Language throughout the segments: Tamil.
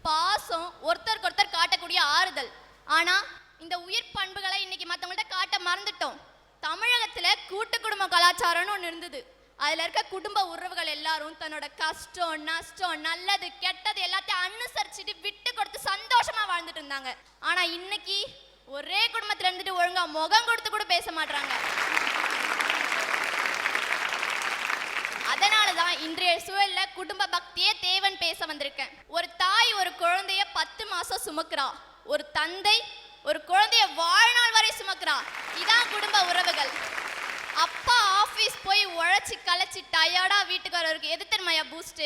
பாசம், ஒருத்தருக்கு ஒருத்தர் காட்டக்கூடிய ஆறுதல். ஆனா இந்த உயிர் பண்புகளை இன்னைக்கு மற்றவங்கள்ட்ட காட்ட மறந்துட்டோம். தமிழகத்துல கூட்டு குடும்ப கலாச்சாரம்னு ஒன்று இருந்தது. அதுல இருக்க குடும்ப உறவுகள் எல்லாரும் தன்னோட கஷ்டம், நஷ்டம், நல்லது, கெட்டது எல்லாத்தையும் அனுசரிச்சுட்டு விட்டு கொடுத்து சந்தோஷமா வாழ்ந்துட்டு இருந்தாங்க. ஆனா இன்னைக்கு ஒரே குடும்பத்துல இருந்துட்டு ஒழுங்கா முகம் கொடுத்து கூட பேச மாட்டாங்க. அதனாலதான் இன்றைய சூழல்ல குடும்ப பக்தியே தேவன் பேச வந்திருக்கேன். ஒரு தாய் ஒரு குழந்தைய 10 மாசம் சுமக்கிறா. ஒரு தந்தை ஒரு குழந்தைய வாழ்நாள் வரை சுமக்கிறா. இதான் குடும்ப உறவுகள். அப்பா ஆபீஸ் போய் உழைச்சி களைச்சி டயர்டா வீட்டுக்கு வரவருக்கு எது தெரியுமாயா பூஸ்ட்?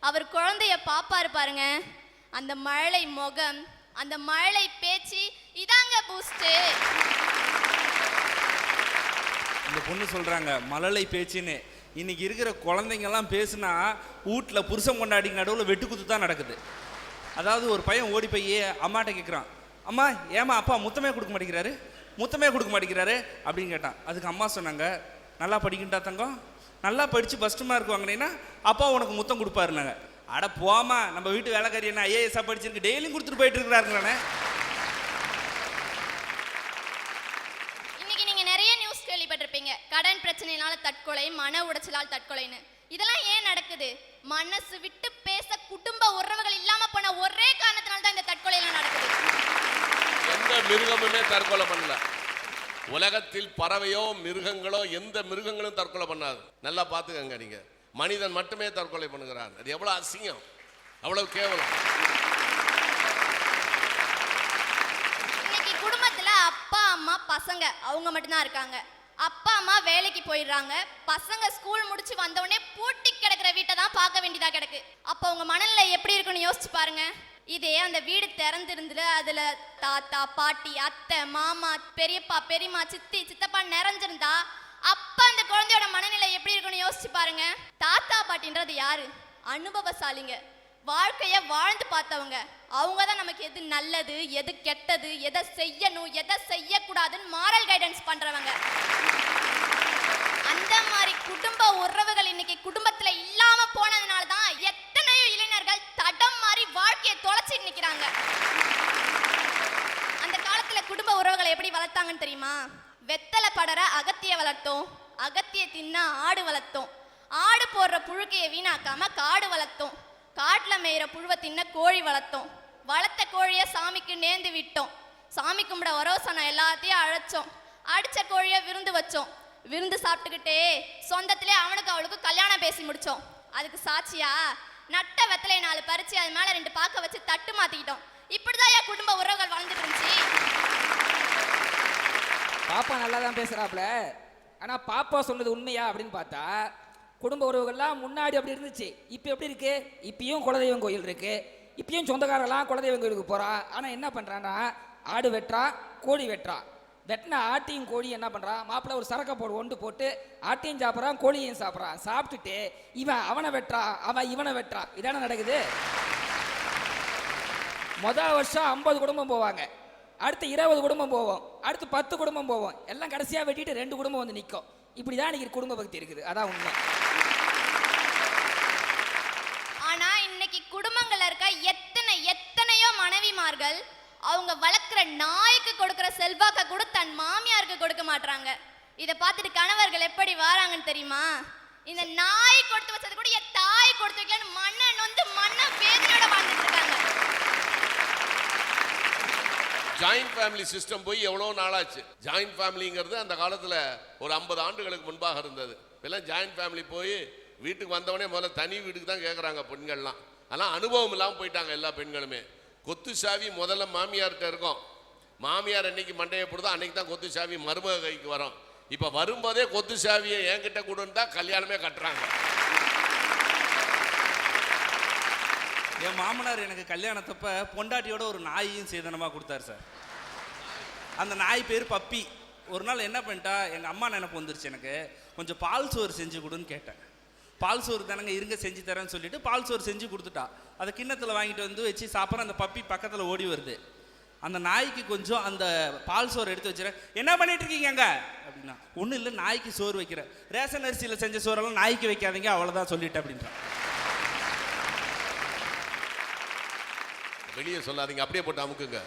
அவர் குழந்தைய பாப்பாரு பாருங்க, அந்த மழலை முகம், அந்த மழலை பேச்சு, இதாங்க பூஸ்ட். இந்த பொண்ணு சொல்றாங்க மழலை பேச்சுன்னு. இன்னைக்கு இருக்கிற குழந்தைங்கெல்லாம் பேசுனா வீட்டில் புருஷன் கொண்டாடிக்கு நடுவில் வெட்டுக்குத்து தான் நடக்குது. அதாவது ஒரு பையன் ஓடி போய் அம்மாட்ட கேட்குறான், அம்மா ஏமா அப்பா முத்தமே கொடுக்க மாட்டேங்கிறாரு அப்படின்னு கேட்டான். அதுக்கு அம்மா சொன்னாங்க, நல்லா படிக்கின்றா தங்கம், நல்லா படித்து ஃபஸ்ட்டு மார்க் வாங்கினீங்கன்னா அப்பா உனக்கு முத்தம் கொடுப்பாருனாங்க. அட போமா, நம்ம வீட்டு வேலைக்காரி என்ன ஐஏஎஸ்ஸாக படிச்சிருக்கு, டெய்லியும் கொடுத்துட்டு போயிட்டு இருக்கிறாருங்களானே. இன்னைக்கு நீங்கள் நிறைய நியூஸ் கேள்விப்பட்டிருப்பீங்க, கடன் பிரச்சனையினால தற்கொலை, மன உடைச்சலால் தற்கொலைன்னு. இதெல்லாம் ஏன் நடக்குது? மனசு விட்டு பேச குடும்ப உறவுகள் இல்லாம போன ஒரே காரணத்தினால தான் இந்த தற்கொலை எல்லாம் நடக்குது. எந்த மிருகமுமே தற்கொலை பண்ணல. உலகத்தில் பறவையோ மிருகங்களோ எந்த மிருகங்களும் தற்கொலை பண்ணாது. நல்லா பார்த்துக்கங்க. நீங்க மனிதன் மட்டுமே தற்கொலை பண்ணுகிறான். அது எவ்வளவு அசிங்கம், அவ்வளவு கேவலம். இன்னைக்கு குடும்பத்துல அப்பா அம்மா பசங்க அவங்க மட்டும்தான் இருக்காங்க. அப்பா அம்மா வேலைக்கு போயிடுறாங்க. பசங்க ஸ்கூல் முடிச்சு வந்தவொடனே பூட்டி கிடக்கிற வீட்டை தான் பார்க்க வேண்டியதா கிடக்கு. அப்போ உங்க மனநிலை எப்படி இருக்குன்னு யோசிச்சு பாருங்க. இதே அந்த வீடு திறந்திருந்துல அதுல தாத்தா பாட்டி அத்தை மாமா பெரியப்பா பெரியம்மா சித்தி சித்தப்பா நிறைஞ்சிருந்தா அப்ப அந்த குழந்தையோட மனநிலை எப்படி இருக்குன்னு யோசிச்சு பாருங்க. தாத்தா பாட்டின்றது யாரு? அனுபவசாலிங்க, வாழ்க்கைய வாழ்ந்து பார்த்தவங்க. அவங்க தான் நமக்கு எது நல்லது எது கெட்டது, எதை செய்யணும் எதை செய்யக்கூடாதுன்னு மாரல் கைடன்ஸ் பண்றவங்க. அந்த மாதிரி குடும்ப உறவுகள் இன்னைக்கு குடும்பத்துல இல்லாம போனதுனால தான் எத்தனையோ இளைஞர்கள் தடம் மாறி வாழ்க்கையை தொலைச்சிட்டு நிக்கிறாங்க. அந்த காலத்துல குடும்ப உறவுகளை எப்படி வளர்த்தாங்கன்னு தெரியுமா? வெத்தலை படர அகத்திய வளர்த்தோம், அகத்திய தின்ன ஆடு வளர்த்தோம், ஆடு போடுற புழுக்கையை வீணாக்காம காடு வளர்த்தோம், காட்டுல மேயிற புழுவை தின்ன கோழி வளர்த்தோம், வளர்த்த கோழிய சாமிக்கு நேர்ந்து விட்டோம், சாமி கும்பிட வரோசனை எல்லாத்தையும் அழைச்சோம், அடிச்ச கோழிய விருந்து வச்சோம், விருந்து சாப்பிட்டுக்கிட்டே சொந்தத்திலே அவனுக்கு அவளுக்கு கல்யாணம் பேசி முடிச்சோம். அதுக்கு சாட்சியா நட்ட வெத்தலை 4 பறிச்சு அது மேல 2 பாக்க வச்சு தட்டு மாத்திக்கிட்டோம். இப்படிதான் என் குடும்ப உறவுகள் வாழ்ந்துட்டு இருந்துச்சு. பாப்பா நல்லா தான் பேசுறாப்ல. ஆனா பாப்பா சொன்னது உண்மையா அப்படின்னு பார்த்தா குடும்ப உறவுகள்லாம் முன்னாடி அப்படி இருந்துச்சு. இப்போ எப்படி இருக்கு? இப்பயும் குலதெய்வம் கோயில் இருக்கு, இப்பயும் சொந்தக்காரெல்லாம் குலதெய்வம் கோயிலுக்கு போறா. ஆனா என்ன பண்றான்னா ஆடு வெட்டுறா, கோழி வெட்டுறா. வெட்டின ஆட்டையும் கோழி என்ன பண்றான், மாப்பிள்ள ஒரு சரக்கை ஒன்று போட்டு ஆட்டையும் சாப்பிட்றான் கோழியும் சாப்பிட்றான். சாப்பிட்டுட்டு இவன் அவனை வெட்டுறா, அவன் இவனை வெட்டுறா. இதான நடக்குது. முதல் வருஷம் 50 குடும்பம் போவாங்க, அடுத்து 20 குடும்பம் போவோம், அடுத்து 10 குடும்பம் போவோம், எல்லாம் கடைசியா வெட்டிட்டு 2 குடும்பம் வந்து நிற்கும். இப்படிதான் இன்னைக்கு குடும்ப பக்தி இருக்குது. அதான் உண்மை. ஆனா இன்னைக்கு குடும்பங்கள்ல இருக்க எத்தனையோ மனைவிமார்கள் அவங்க வளர்க்குற நாய்க்கு கொடுக்குற செல்வாக்க கூட தன் மாமியாருக்கு கொடுக்க மாட்டாங்க. இதை பார்த்துட்டு கணவர்கள் எப்படி வாராங்கன்னு தெரியுமா? இந்த நாய் கொடுத்து வச்சது கூட என் தாய் கொடுத்து வைக்கலன்னு மண்ணை நொந்து மண்ணை வேதனையோட வாழ்ந்துட்டு இருக்காங்க. ஜாயிண்ட் ஃபேமிலி சிஸ்டம் போய் எவ்வளோ நாளாச்சு. ஜாயிண்ட் ஃபேமிலிங்கிறது அந்த காலத்தில் ஒரு 50 ஆண்டுகளுக்கு முன்பாக இருந்தது. இப்பெல்லாம் ஜாயிண்ட் ஃபேமிலி போய் வீட்டுக்கு வந்தவொடனே முதல்ல தனி வீட்டுக்கு தான் கேட்குறாங்க பெண்கள்லாம். அதெல்லாம் அனுபவம் இல்லாமல் போயிட்டாங்க எல்லா பெண்களுமே. கொத்து சாவி முதல்ல மாமியார்கிட்ட இருக்கும். மாமியார் அன்னைக்கு மண்டையை போடுதோ அன்னைக்கு தான் கொத்து சாவி மருமக கைக்கு வரும். இப்போ வரும்போதே கொத்து சாவியை என்கிட்ட கொடுன்னு தான் கல்யாணமே கட்டுறாங்க. என் மாமனார் எனக்கு கல்யாணத்தப்ப பொண்டாட்டியோட ஒரு நாயையும் சேதனமாக கொடுத்தாரு சார். அந்த நாய் பேர் பப்பி. ஒரு நாள் என்ன பண்ணிட்டா, எங்கள் அம்மா நினைப்பு வந்துருச்சு, எனக்கு கொஞ்சம் பால் சோறு செஞ்சு கொடுன்னு கேட்டேன். பால் சோறு தானங்க, இருங்க செஞ்சு தரேன்னு சொல்லிட்டு பால் சோறு செஞ்சு கொடுத்துட்டா. அதை கிண்ணத்தில் வாங்கிட்டு வந்து வச்சு சாப்பிட்ற அந்த பப்பி பக்கத்தில் ஓடி வருது. அந்த நாய்க்கு கொஞ்சம் அந்த பால் சோறு எடுத்து வச்சுறேன். என்ன பண்ணிட்டு இருக்கீங்க அங்கே அப்படின்னா, ஒன்றும் இல்லை நாய்க்கு சோறு வைக்கிறேன். ரேஷன் அரிசியில் செஞ்ச சோறெல்லாம் நாய்க்கு வைக்காதீங்க, அவ்வளோதான் சொல்லிட்டேன் அப்படின்றான். வெளியே சொல்லாதீங்க, அப்படியே போட்டு அமுக்குங்க.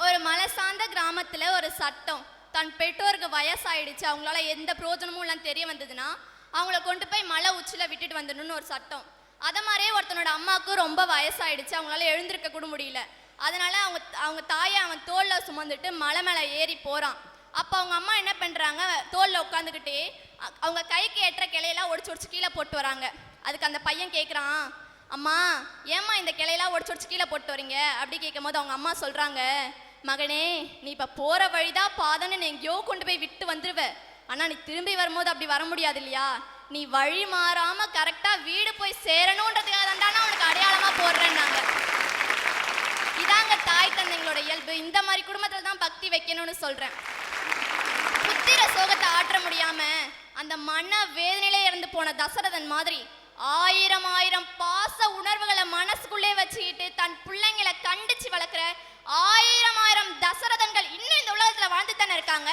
ஒரு மலை சார்ந்த கிராமத்துல ஒரு சட்டம். தன் பெற்றோருக்கு வயசாயிடுச்சு, அவங்களால எந்த பிரயோஜனமும் இல்லைன்னு தெரிய வந்ததுன்னா அவங்கள கொண்டு போய் மலை உச்சில விட்டுட்டு வந்துடணும்னு ஒரு சட்டம். அதை மாதிரியே ஒருத்தனோட அம்மாவுக்கு ரொம்ப வயசாயிடுச்சு, அவங்களால எழுந்திருக்க கூட முடியல. அதனால அவங்க தாயை அவன் தோல்ல சுமந்துட்டு மலை மேலே ஏறி போறான். அப்போ அவங்க அம்மா என்ன பண்றாங்க, தோல்ல உட்காந்துக்கிட்டே அவங்க கைக்கு ஏற்ற கிளையெல்லாம் ஒடிச்சு கீழே போட்டு வராங்க. அதுக்கு அந்த பையன் கேட்குறான், அம்மா ஏம்மா இந்த கிளையெல்லாம் ஒடிச்சு கீழே போட்டு வரீங்க அப்படி கேட்கும் போது அவங்க அம்மா சொல்றாங்க, மகனே நீ இப்போ போற வழிதான் பாதன்னு நீ எங்கேயோ கொண்டு போய் விட்டு வந்துருவ, ஆனா நீ திரும்பி வரும்போது அப்படி வர முடியாது இல்லையா, நீ வழி மாறாம கரெக்டா வீடு போய் சேரணுன்றதுக்காக தானே உனக்கு அடையாளமா போடுறேன்னாங்க. இதாங்க தாய் தந்தைங்களோட இயல்பு. இந்த மாதிரி குடும்பத்துல தான் பக்தி வைக்கணும்னு சொல்றேன். புத்திர சோகத்தை ஆற்ற முடியாம அந்த மன வேதனையிலே இறந்து போன தசரதன் மாதிரி ஆயிரம் ஆயிரம் பாச உணர்வுகளை மனசுக்குள்ளே வச்சுக்கிட்டு தன் பிள்ளைங்களை கண்டிச்சு வளர்க்குற ஆயிரம் ஆயிரம் தசரதன்கள் இன்னும் இந்த உலகத்துல வாழ்ந்து தானே இருக்காங்க.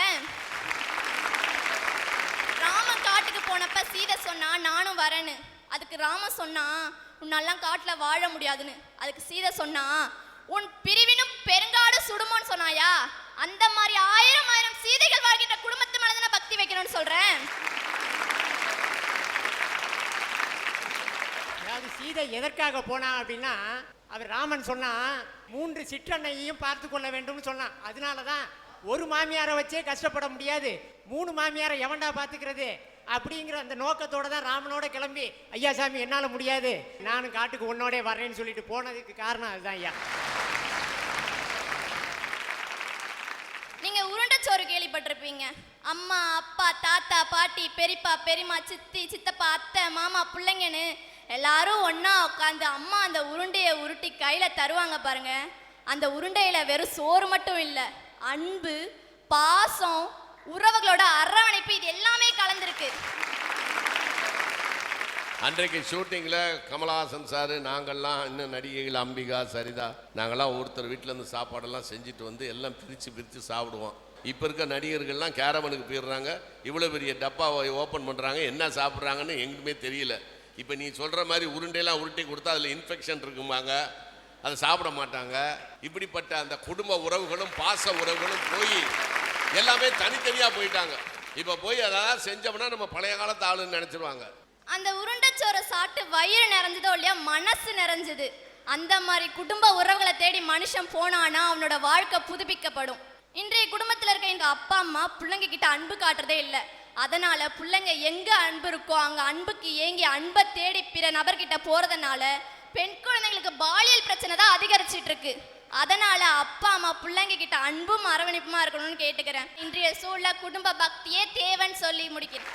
ராமன் காட்டுக்கு போனப்ப சீதை சொன்னா நானும் வரேன்னு. அதுக்கு ராமன் சொன்னா உன்னெல்லாம் காட்டுல வாழ முடியாதுன்னு. அதுக்கு சீதை சொன்னா உன் பிரிவினும் பெருங்காடு சுடுமோன்னு சொன்னாயா. அந்த மாதிரி ஆயிரம் ஆயிரம் சீதைகள் வாழ்கின்ற குடும்பத்து மேலதான பக்தி வைக்கணும்னு சொல்றேன். அதாவது சீதை எதற்காக போனா அப்படின்னா, அவர் ராமன் சொன்னா 3 சிற்றன்னையையும் பார்த்து கொள்ள வேண்டும்னு சொன்னான். அதனாலதான் ஒரு மாமியாரை வச்சே கஷ்டப்பட முடியாது, 3 மாமியாரை எவன்டா பாத்துக்கிறது அப்படிங்கிற அந்த நோக்கத்தோட தான் ராமனோட கிளம்பி, ஐயா சாமி என்னால முடியாது நானும் காட்டுக்கு உன்னோட வர்றேன்னு சொல்லிட்டு போனதுக்கு காரணம் அதுதான் ஐயா. நீங்க உருண்டைச்சோறு கேள்விப்பட்டிருப்பீங்க. அம்மா அப்பா தாத்தா பாட்டி பெரியப்பா பெரியம்மா சித்தி சித்தப்பா அத்தை மாமா பிள்ளைங்கன்னு எல்லாரும் ஒண்ணா உட்காந்து அம்மா அந்த உருண்டையை உருட்டி கையில தருவாங்க பாருங்க. அந்த உருண்டையில வெறும் சோறு மட்டும் இல்லை, அன்பு பாசம் உறவுகளோட அரவணைப்பு இது எல்லாமே கலந்துருக்கு. அன்றைக்கு ஷூட்டிங்கில் கமலஹாசன் சார், நாங்கள்லாம் இன்னும் நடிகைகள் அம்பிகா சரிதா, நாங்கள்லாம் ஒருத்தர் வீட்டில் இருந்து சாப்பாடெல்லாம் செஞ்சுட்டு வந்து எல்லாம் பிரித்து சாப்பிடுவோம். இப்போ இருக்க நடிகர்கள்லாம் கேரவனுக்கு போயிடுறாங்க, இவ்வளோ பெரிய டப்பாவை ஓப்பன் பண்ணுறாங்க, என்ன சாப்பிட்றாங்கன்னு எங்களுக்குமே தெரியல. இப்போ நீ சொல்கிற மாதிரி உருண்டையெல்லாம் உருட்டி கொடுத்தா அதில் இன்ஃபெக்ஷன் இருக்குமாங்க, அதை சாப்பிட மாட்டாங்க. இப்படிப்பட்ட அந்த குடும்ப உறவுகளும் பாச உறவுகளும் போய் எல்லாமே தனித்தனியாக போயிட்டாங்க. இப்போ போய் அதான் செஞ்சோம்னா நம்ம பழைய காலத்து ஆளுன்னு நினச்சிருவாங்க. அந்த உருண்டைச்சோரை சாப்பிட்டு வயிறு நிறைஞ்சதோ இல்லையா மனசு நிறைஞ்சது. அந்த மாதிரி குடும்ப உறவுகளை தேடி மனுஷன் போனானா அவனோட வாழ்க்கை புதுப்பிக்கப்படும். இன்றைய குடும்பத்தில் இருக்க எங்க அப்பா அம்மா பிள்ளைங்க கிட்ட அன்பு காட்டுறதே இல்லை. அதனால பிள்ளைங்க எங்க அன்பு இருக்கோ அங்க அன்புக்கு ஏங்கி அன்பை தேடி பிற நபர்கிட்ட போறதுனால பெண் குழந்தைங்களுக்கு பாலியல் பிரச்சனை தான் அதிகரிச்சிட்டு இருக்கு. அதனால அப்பா அம்மா பிள்ளைங்க கிட்ட அன்பும் அரவணைப்புமா இருக்கணும்னு கேட்டுக்கிறேன். இன்றைய சூழல குடும்ப பக்தியே தேவைன்னு சொல்லி முடிக்கிறேன்.